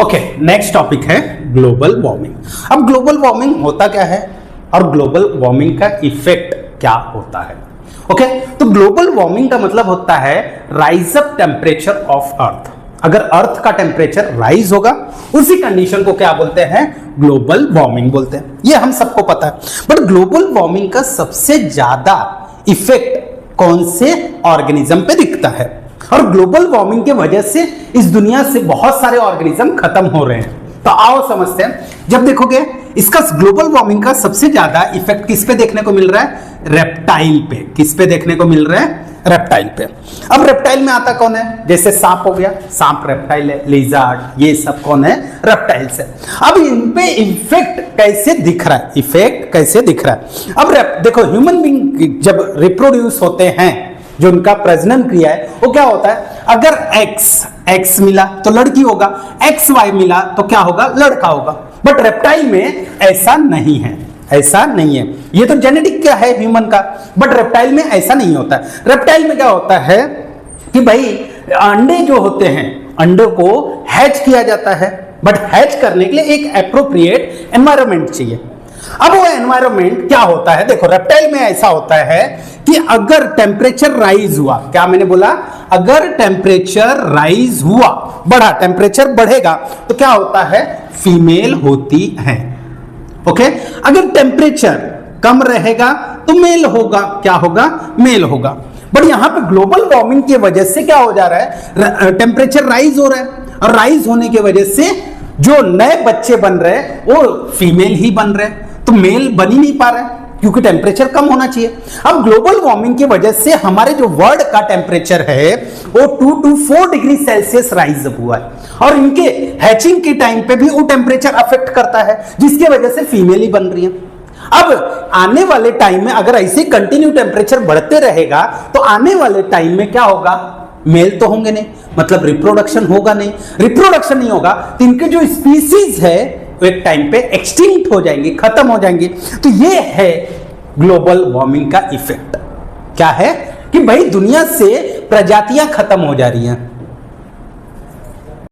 Okay, next topic है global warming. अब global warming होता क्या है और ग्लोबल वार्मिंग का इफेक्ट क्या होता है। ओके, तो ग्लोबल वार्मिंग का मतलब होता है rise up temperature of earth. अगर अर्थ का टेम्परेचर राइज होगा उसी कंडीशन को क्या बोलते हैं, ग्लोबल वार्मिंग बोलते हैं। ये हम सबको पता है। बट ग्लोबल वार्मिंग का सबसे ज्यादा इफेक्ट कौन से ऑर्गेनिज्म पे दिखता है, और ग्लोबल वार्मिंग के वजह से इस दुनिया से बहुत सारे ऑर्गेनिज्म खत्म हो रहे हैं। तो आओ समझते हैं। जब देखोगे इसका ग्लोबल वार्मिंग का सबसे ज्यादा इफेक्ट किस पे देखने को मिल रहा है, रेप्टाइल पे। किस पे देखने को मिल रहा है, रेप्टाइल पे। अब रेप्टाइल में आता कौन है, जैसे सांप हो गया, सांप रेप्टाइल है, लिजर्ड, ये सब कौन है, रेप्टाइल्स है। अब इन पे इफेक्ट कैसे दिख रहा है, इफेक्ट कैसे दिख रहा है। अब देखो ह्यूमन बीइंग जब रिप्रोड्यूस होते हैं, जो उनका प्रजनन क्रिया है वो क्या होता है, अगर एक्स मिला तो लड़की होगा, एक्स वाई मिला तो क्या होगा, लड़का होगा। बट रेप्टाइल में ऐसा नहीं है, ऐसा नहीं है। ये तो जेनेटिक क्या है ह्यूमन का, बट रेप्टाइल में ऐसा नहीं होता है। रेप्टाइल में क्या होता है कि भाई अंडे जो होते हैं, अंडों को हैच किया जाता है, बट हैच करने के लिए एक एप्रोप्रिएट एनवायरनमेंट चाहिए। अब वो एनवायरनमेंट क्या होता है, देखो रेप्टाइल में ऐसा होता है कि अगर टेम्परेचर राइज हुआ, क्या मैंने बोला, अगर टेम्परेचर राइज हुआ, बढ़ा, टेम्परेचर बढ़ेगा तो क्या होता है, फीमेल होती है। ओके, अगर टेम्परेचर कम रहेगा तो मेल होगा, क्या होगा, मेल होगा। बट यहां पे ग्लोबल वार्मिंग की वजह से क्या हो जा रहा है, टेम्परेचर राइज हो रहा है, और राइज होने की वजह से जो नए बच्चे बन रहे हैं वो फीमेल ही बन रहे हैं, तो मेल बन ही नहीं पा रहा है क्योंकि टेम्परेचर कम होना चाहिए। अब ग्लोबल वार्मिंग की वजह से हमारे जो वर्ल्ड का टेम्परेचर है वो 2 to 4 degree Celsius rise up हुआ है, और इनके हैचिंग के टाइम पे भी वो टेम्परेचर अफेक्ट करता है, जिसकी वजह से फीमेल ही बन रही है। अब आने वाले टाइम में अगर ऐसे कंटिन्यू टेम्परेचर बढ़ते रहेगा तो आने वाले टाइम में क्या होगा, मेल तो होंगे नहीं, मतलब रिप्रोडक्शन होगा नहीं। रिप्रोडक्शन नहीं होगा तो इनके जो स्पीसीज है वो एक टाइम पे एक्सटिंक्ट हो जाएंगे, खत्म हो जाएंगे। तो ये है ग्लोबल वार्मिंग का इफेक्ट। क्या है कि भाई दुनिया से प्रजातियां खत्म हो जा रही हैं।